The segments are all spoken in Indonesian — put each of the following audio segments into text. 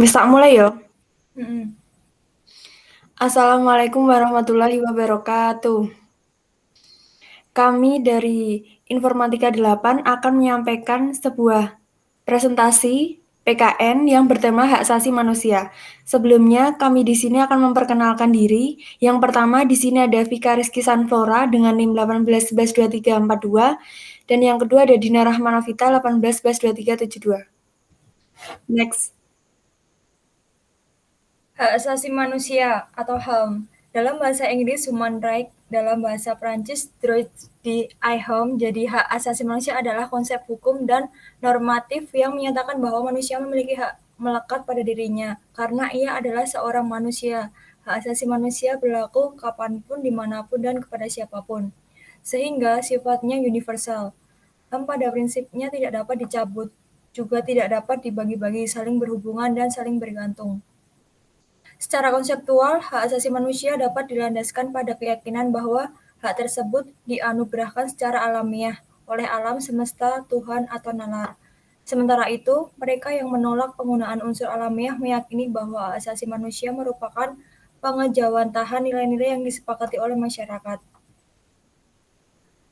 Bisa mulai ya? Mm-mm. Assalamualaikum warahmatullahi wabarakatuh. Kami dari Informatika 8 akan menyampaikan sebuah presentasi PKN yang bertema hak asasi manusia. Sebelumnya, kami di sini akan memperkenalkan diri. Yang pertama, di sini ada Vika Rizky Sanflora dengan NIM 18112342 dan yang kedua ada Dina Rahmanovita 18112372. Next. Hak asasi manusia atau HAM. Dalam bahasa Inggris human right, dalam bahasa Prancis droit de l'homme. Jadi hak asasi manusia adalah konsep hukum dan normatif yang menyatakan bahwa manusia memiliki hak melekat pada dirinya karena ia adalah seorang manusia. Hak asasi manusia berlaku kapanpun, dimanapun, dan kepada siapapun. Sehingga sifatnya universal. HAM pada prinsipnya tidak dapat dicabut, juga tidak dapat dibagi-bagi, saling berhubungan dan saling bergantung. Secara konseptual, hak asasi manusia dapat dilandaskan pada keyakinan bahwa hak tersebut dianugerahkan secara alamiah oleh alam semesta, Tuhan, atau nalar. Sementara itu, mereka yang menolak penggunaan unsur alamiah meyakini bahwa hak asasi manusia merupakan pengejawantahan nilai-nilai yang disepakati oleh masyarakat.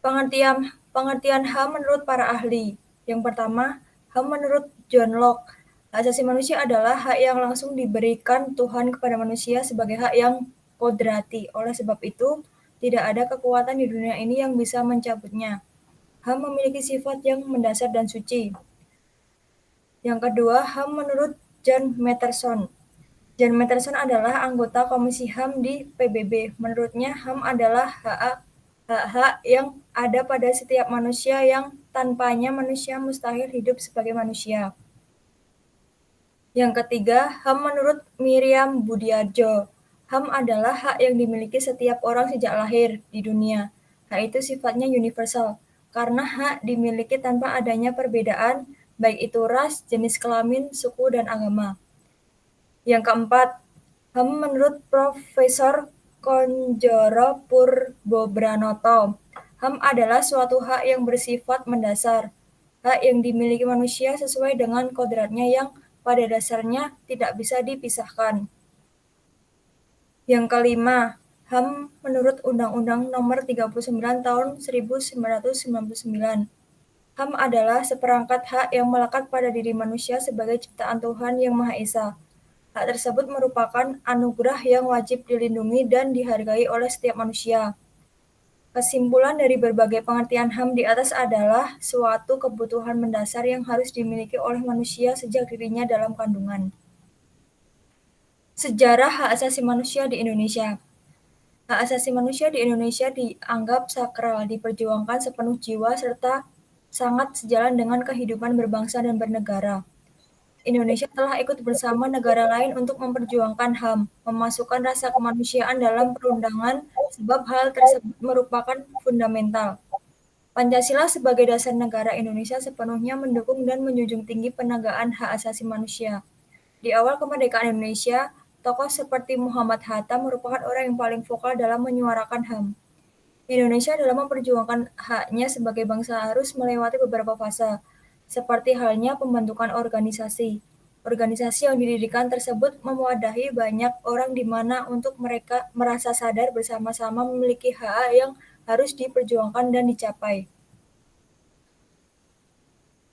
Pengertian pengertian HAM menurut para ahli. Yang pertama, HAM menurut John Locke. Hak asasi manusia adalah hak yang langsung diberikan Tuhan kepada manusia sebagai hak yang kodrati. Oleh sebab itu, tidak ada kekuatan di dunia ini yang bisa mencabutnya. HAM memiliki sifat yang mendasar dan suci. Yang kedua, HAM menurut John Matterson. John Matterson adalah anggota Komisi HAM di PBB. Menurutnya, HAM adalah hak-hak yang ada pada setiap manusia yang tanpanya manusia mustahil hidup sebagai manusia. Yang ketiga, HAM menurut Miriam Budiarjo. HAM adalah hak yang dimiliki setiap orang sejak lahir di dunia. Hak itu sifatnya universal, karena hak dimiliki tanpa adanya perbedaan, baik itu ras, jenis kelamin, suku, dan agama. Yang keempat, HAM menurut Profesor Konjoro Purbobranoto. HAM adalah suatu hak yang bersifat mendasar, hak yang dimiliki manusia sesuai dengan kodratnya yang pada dasarnya tidak bisa dipisahkan. Yang kelima, HAM menurut Undang-Undang Nomor 39 Tahun 1999. HAM adalah seperangkat hak yang melekat pada diri manusia sebagai ciptaan Tuhan Yang Maha Esa. Hak tersebut merupakan anugerah yang wajib dilindungi dan dihargai oleh setiap manusia. Kesimpulan dari berbagai pengertian HAM di atas adalah suatu kebutuhan mendasar yang harus dimiliki oleh manusia sejak dirinya dalam kandungan. Sejarah hak asasi manusia di Indonesia. Hak asasi manusia di Indonesia dianggap sakral, diperjuangkan sepenuh jiwa, serta sangat sejalan dengan kehidupan berbangsa dan bernegara. Indonesia telah ikut bersama negara lain untuk memperjuangkan HAM, memasukkan rasa kemanusiaan dalam perundangan sebab hal tersebut merupakan fundamental. Pancasila sebagai dasar negara Indonesia sepenuhnya mendukung dan menjunjung tinggi penegakan hak asasi manusia. Di awal kemerdekaan Indonesia, tokoh seperti Muhammad Hatta merupakan orang yang paling vokal dalam menyuarakan HAM. Indonesia dalam memperjuangkan haknya sebagai bangsa harus melewati beberapa fase, seperti halnya pembentukan organisasi. Organisasi yang didirikan tersebut mewadahi banyak orang di mana untuk mereka merasa sadar bersama-sama memiliki hak yang harus diperjuangkan dan dicapai.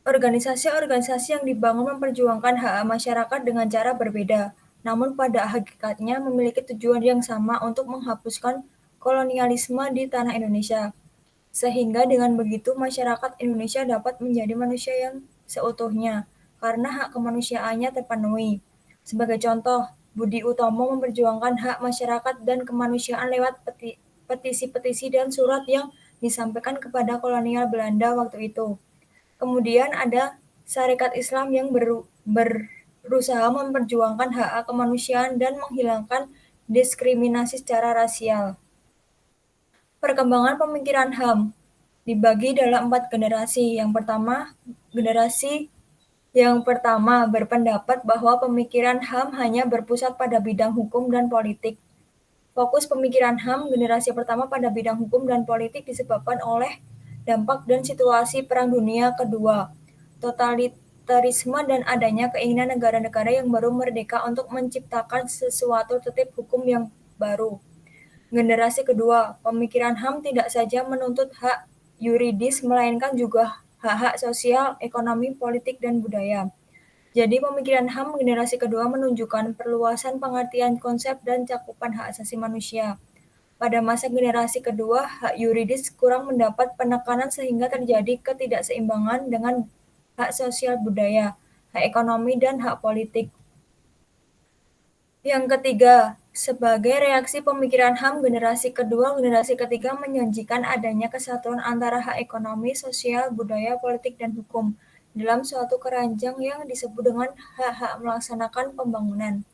Organisasi-organisasi yang dibangun memperjuangkan hak masyarakat dengan cara berbeda, namun pada hakikatnya memiliki tujuan yang sama untuk menghapuskan kolonialisme di tanah Indonesia. Sehingga dengan begitu masyarakat Indonesia dapat menjadi manusia yang seutuhnya, karena hak kemanusiaannya terpenuhi. Sebagai contoh, Budi Utomo memperjuangkan hak masyarakat dan kemanusiaan lewat petisi-petisi dan surat yang disampaikan kepada kolonial Belanda waktu itu. Kemudian ada Sarekat Islam yang berusaha memperjuangkan hak kemanusiaan dan menghilangkan diskriminasi secara rasial. Perkembangan pemikiran HAM dibagi dalam 4 generasi. Generasi yang pertama berpendapat bahwa pemikiran HAM hanya berpusat pada bidang hukum dan politik. Fokus pemikiran HAM generasi pertama pada bidang hukum dan politik disebabkan oleh dampak dan situasi Perang Dunia Kedua, otoritarisme dan adanya keinginan negara-negara yang baru merdeka untuk menciptakan sesuatu tertib hukum yang baru. Generasi kedua, pemikiran HAM tidak saja menuntut hak yuridis, melainkan juga hak-hak sosial, ekonomi, politik, dan budaya. Jadi pemikiran HAM generasi kedua menunjukkan perluasan pengertian konsep dan cakupan hak asasi manusia. Pada masa generasi kedua, hak yuridis kurang mendapat penekanan sehingga terjadi ketidakseimbangan dengan hak sosial budaya, hak ekonomi, dan hak politik. Yang ketiga, sebagai reaksi pemikiran HAM generasi kedua, generasi ketiga menjanjikan adanya kesatuan antara hak ekonomi, sosial, budaya, politik, dan hukum dalam suatu keranjang yang disebut dengan hak-hak melaksanakan pembangunan.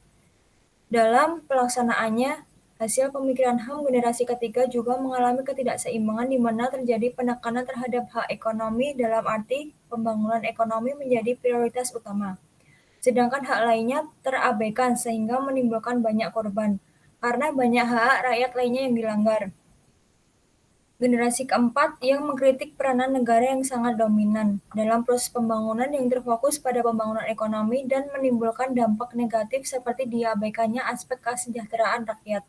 Dalam pelaksanaannya, hasil pemikiran HAM generasi ketiga juga mengalami ketidakseimbangan di mana terjadi penekanan terhadap hak ekonomi dalam arti pembangunan ekonomi menjadi prioritas utama. Sedangkan hak lainnya terabaikan sehingga menimbulkan banyak korban, karena banyak hak rakyat lainnya yang dilanggar. Generasi keempat yang mengkritik peranan negara yang sangat dominan dalam proses pembangunan yang terfokus pada pembangunan ekonomi dan menimbulkan dampak negatif seperti diabaikannya aspek kesejahteraan rakyat.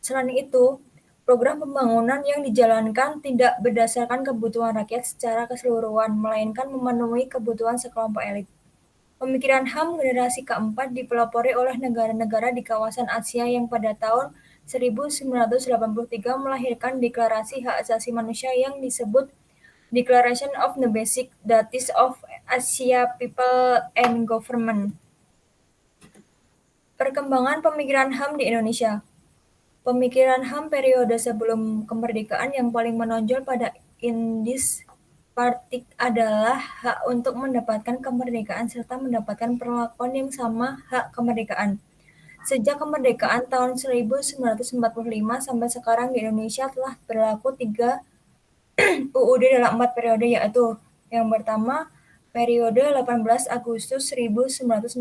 Selain itu, program pembangunan yang dijalankan tidak berdasarkan kebutuhan rakyat secara keseluruhan, melainkan memenuhi kebutuhan sekelompok elit. Pemikiran HAM generasi keempat dipelopori oleh negara-negara di kawasan Asia yang pada tahun 1983 melahirkan Deklarasi Hak Asasi Manusia yang disebut Declaration of the Basic Rights of Asia People and Government. Perkembangan pemikiran HAM di Indonesia. Pemikiran HAM periode sebelum kemerdekaan yang paling menonjol pada Indis Partik adalah hak untuk mendapatkan kemerdekaan serta mendapatkan perlakuan yang sama hak kemerdekaan. Sejak kemerdekaan tahun 1945 sampai sekarang di Indonesia telah berlaku 3 UUD dalam 4 periode, yaitu yang pertama periode 18 Agustus 1945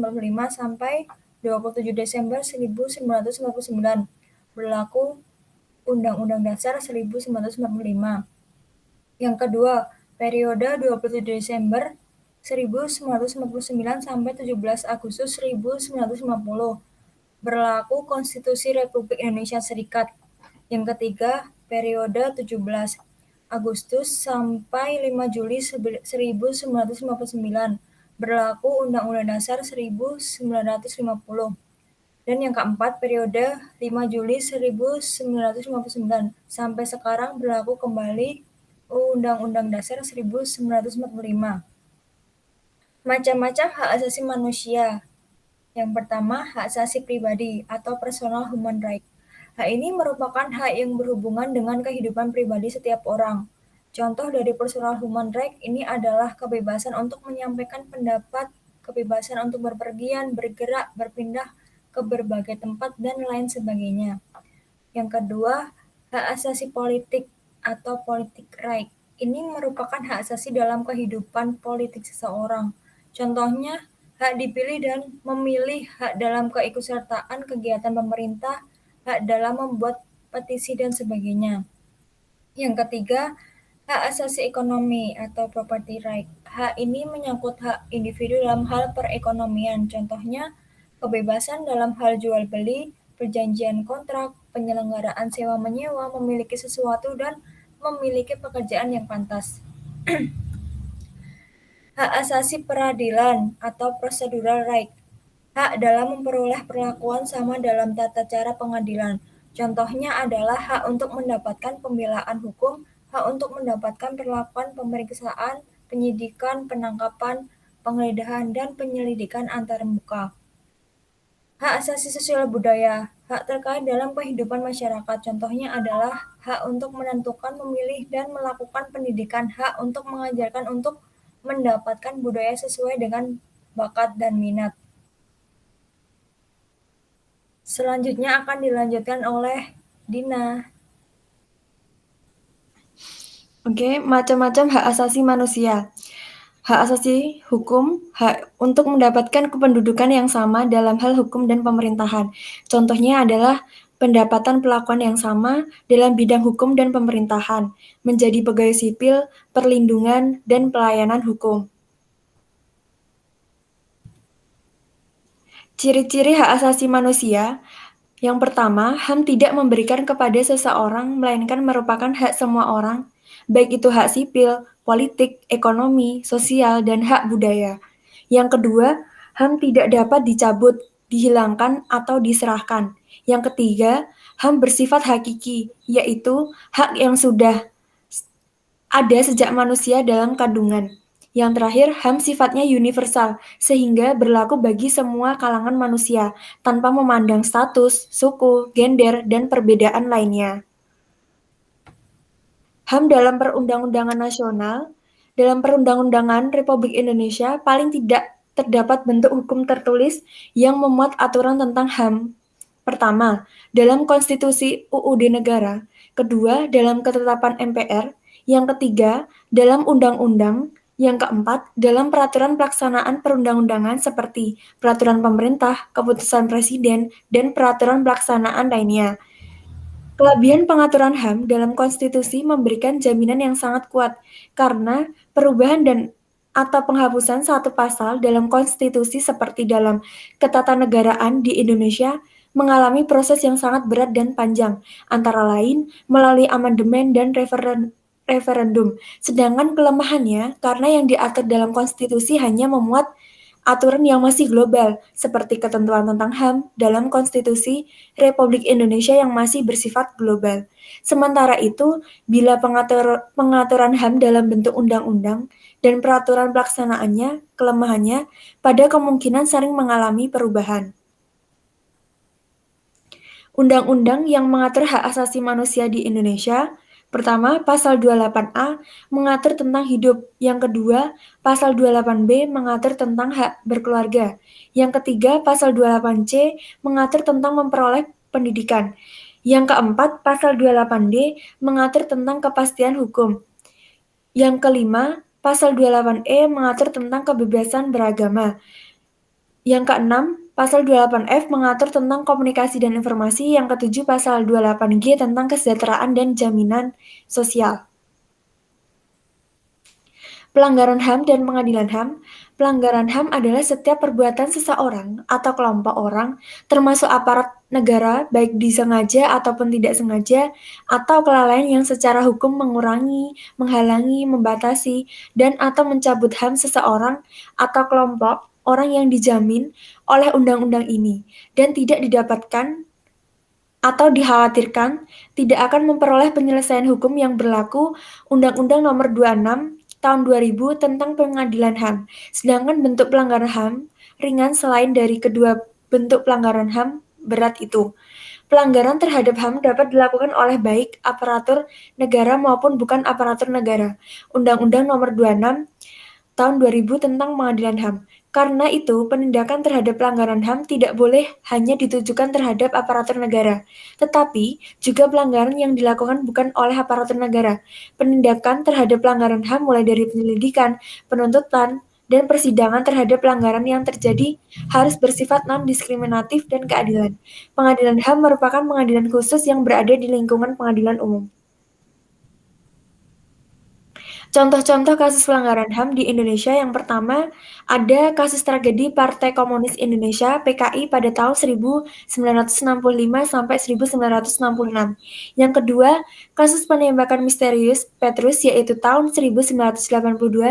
sampai 27 Desember 1949 berlaku Undang-Undang Dasar 1945. Yang kedua, periode 27 Desember 1949 sampai 17 Agustus 1950 berlaku Konstitusi Republik Indonesia Serikat. Yang ketiga, periode 17 Agustus sampai 5 Juli 1959 berlaku Undang-Undang Dasar 1950. Dan yang keempat, periode 5 Juli 1959 sampai sekarang berlaku kembali Undang-Undang Dasar 1945. Macam-macam hak asasi manusia. Yang pertama, hak asasi pribadi atau personal human right. Hak ini merupakan hak yang berhubungan dengan kehidupan pribadi setiap orang. Contoh dari personal human right ini adalah kebebasan untuk menyampaikan pendapat, kebebasan untuk berpergian, bergerak, berpindah ke berbagai tempat, dan lain sebagainya. Yang kedua, hak asasi politik atau politik right. Ini merupakan hak asasi dalam kehidupan politik seseorang. Contohnya, hak dipilih dan memilih, hak dalam keikutsertaan kegiatan pemerintah, hak dalam membuat petisi, dan sebagainya. Yang ketiga, hak asasi ekonomi atau property right. Hak ini menyangkut hak individu dalam hal perekonomian. Contohnya, kebebasan dalam hal jual beli, perjanjian kontrak, penyelenggaraan sewa-menyewa, memiliki sesuatu, dan memiliki pekerjaan yang pantas. Hak asasi peradilan atau procedural right. Hak dalam memperoleh perlakuan sama dalam tata cara pengadilan. Contohnya adalah hak untuk mendapatkan pembelaan hukum, hak untuk mendapatkan perlakuan pemeriksaan, penyidikan, penangkapan, penggeledahan, dan penyelidikan antarmuka. Hak asasi sosial budaya. Hak terkait dalam kehidupan masyarakat. Contohnya adalah hak untuk menentukan, memilih, dan melakukan pendidikan, hak untuk mengajarkan, untuk mendapatkan budaya sesuai dengan bakat dan minat. Selanjutnya akan dilanjutkan oleh Dina. Oke, macam-macam hak asasi manusia. Hak asasi hukum, hak untuk mendapatkan kependudukan yang sama dalam hal hukum dan pemerintahan. Contohnya adalah pendapatan perlakuan yang sama dalam bidang hukum dan pemerintahan, menjadi pegawai sipil, perlindungan, dan pelayanan hukum. Ciri-ciri hak asasi manusia. Yang pertama, HAM tidak memberikan kepada seseorang, melainkan merupakan hak semua orang, baik itu hak sipil, politik, ekonomi, sosial, dan hak budaya. Yang kedua, HAM tidak dapat dicabut, dihilangkan, atau diserahkan. Yang ketiga, HAM bersifat hakiki, yaitu hak yang sudah ada sejak manusia dalam kandungan. Yang terakhir, HAM sifatnya universal, sehingga berlaku bagi semua kalangan manusia, tanpa memandang status, suku, gender, dan perbedaan lainnya. HAM dalam perundang-undangan nasional, dalam Perundang-undangan Republik Indonesia, paling tidak terdapat bentuk hukum tertulis yang memuat aturan tentang HAM. Pertama, dalam Konstitusi UUD Negara. Kedua, dalam ketetapan MPR. Yang ketiga, dalam undang-undang. Yang keempat, dalam peraturan pelaksanaan perundang-undangan seperti peraturan pemerintah, keputusan presiden, dan peraturan pelaksanaan lainnya. Kelebihan pengaturan HAM dalam konstitusi memberikan jaminan yang sangat kuat, karena perubahan atau penghapusan satu pasal dalam konstitusi seperti dalam ketatanegaraan di Indonesia mengalami proses yang sangat berat dan panjang, antara lain melalui amandemen dan referendum. Sedangkan kelemahannya, karena yang diatur dalam konstitusi hanya memuat aturan yang masih global, seperti ketentuan tentang HAM dalam Konstitusi Republik Indonesia yang masih bersifat global. Sementara itu, bila pengaturan HAM dalam bentuk undang-undang dan peraturan pelaksanaannya, kelemahannya pada kemungkinan sering mengalami perubahan. Undang-undang yang mengatur hak asasi manusia di Indonesia. Pertama, Pasal 28A mengatur tentang hidup. Yang kedua, Pasal 28B mengatur tentang hak berkeluarga. Yang ketiga, Pasal 28C mengatur tentang memperoleh pendidikan. Yang keempat, Pasal 28D mengatur tentang kepastian hukum. Yang kelima, Pasal 28E mengatur tentang kebebasan beragama. Yang keenam, Pasal 28F mengatur tentang komunikasi dan informasi. Yang ketujuh, Pasal 28G tentang kesejahteraan dan jaminan sosial. Pelanggaran HAM dan pengadilan HAM. Pelanggaran HAM adalah setiap perbuatan seseorang atau kelompok orang, termasuk aparat negara, baik disengaja ataupun tidak sengaja, atau kelalaian yang secara hukum mengurangi, menghalangi, membatasi, dan atau mencabut HAM seseorang atau kelompok orang yang dijamin oleh undang-undang ini, dan tidak didapatkan atau dikhawatirkan tidak akan memperoleh penyelesaian hukum yang berlaku Undang-Undang Nomor 26 Tahun 2000 tentang Pengadilan HAM. Sedangkan bentuk pelanggaran HAM ringan selain dari kedua bentuk pelanggaran HAM berat itu. Pelanggaran terhadap HAM dapat dilakukan oleh baik aparatur negara maupun bukan aparatur negara. Undang-Undang Nomor 26 Tahun 2000 tentang Pengadilan HAM. Karena itu, penindakan terhadap pelanggaran HAM tidak boleh hanya ditujukan terhadap aparatur negara, tetapi juga pelanggaran yang dilakukan bukan oleh aparatur negara. Penindakan terhadap pelanggaran HAM mulai dari penyelidikan, penuntutan, dan persidangan terhadap pelanggaran yang terjadi harus bersifat non-diskriminatif dan keadilan. Pengadilan HAM merupakan pengadilan khusus yang berada di lingkungan pengadilan umum. Contoh-contoh kasus pelanggaran HAM di Indonesia yang pertama, ada kasus tragedi Partai Komunis Indonesia (PKI) pada tahun 1965 sampai 1966. Yang kedua, kasus penembakan misterius Petrus yaitu tahun 1982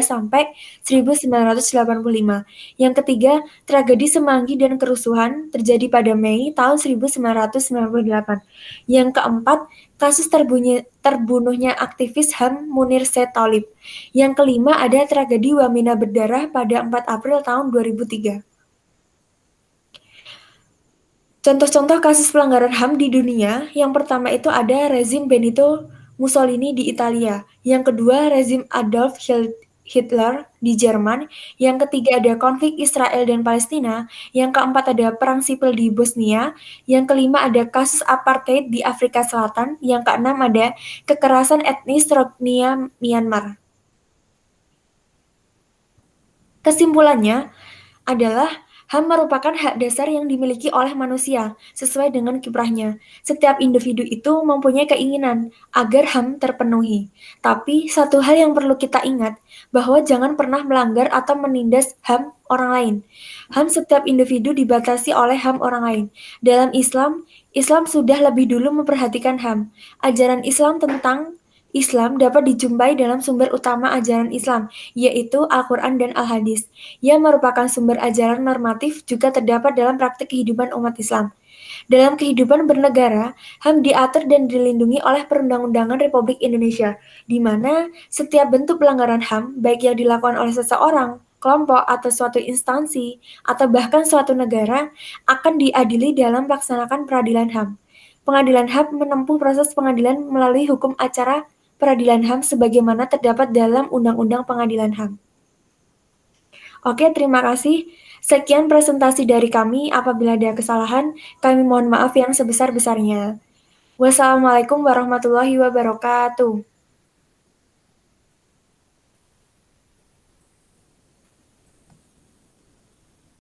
sampai 1985. Yang ketiga, tragedi Semanggi dan kerusuhan terjadi pada Mei tahun 1998. Yang keempat, kasus terbunuhnya aktivis HAM Munir Said Thalib. Yang kelima ada tragedi Wamena berdarah pada 4 April tahun 2003. Contoh-contoh kasus pelanggaran HAM di dunia, yang pertama itu ada rezim Benito Mussolini di Italia, yang kedua rezim Adolf Hitler di Jerman, yang ketiga ada konflik Israel dan Palestina, yang keempat ada perang sipil di Bosnia, yang kelima ada kasus apartheid di Afrika Selatan, yang keenam ada kekerasan etnis Rohingya Myanmar. Kesimpulannya adalah HAM merupakan hak dasar yang dimiliki oleh manusia sesuai dengan kiprahnya. Setiap individu itu mempunyai keinginan agar HAM terpenuhi. Tapi satu hal yang perlu kita ingat, bahwa jangan pernah melanggar atau menindas HAM orang lain. HAM setiap individu dibatasi oleh HAM orang lain. Dalam Islam, Islam sudah lebih dulu memperhatikan HAM. Ajaran Islam tentang Islam dapat dijumpai dalam sumber utama ajaran Islam, yaitu Al-Quran dan Al-Hadis. Ia merupakan sumber ajaran normatif juga terdapat dalam praktik kehidupan umat Islam. Dalam kehidupan bernegara, HAM diatur dan dilindungi oleh Perundang-undangan Republik Indonesia, di mana setiap bentuk pelanggaran HAM, baik yang dilakukan oleh seseorang, kelompok, atau suatu instansi, atau bahkan suatu negara, akan diadili dalam melaksanakan peradilan HAM. Pengadilan HAM menempuh proses pengadilan melalui hukum acara peradilan HAM sebagaimana terdapat dalam Undang-Undang Pengadilan HAM. Oke, terima kasih. Sekian presentasi dari kami. Apabila ada kesalahan, kami mohon maaf yang sebesar-besarnya. Wassalamualaikum warahmatullahi wabarakatuh.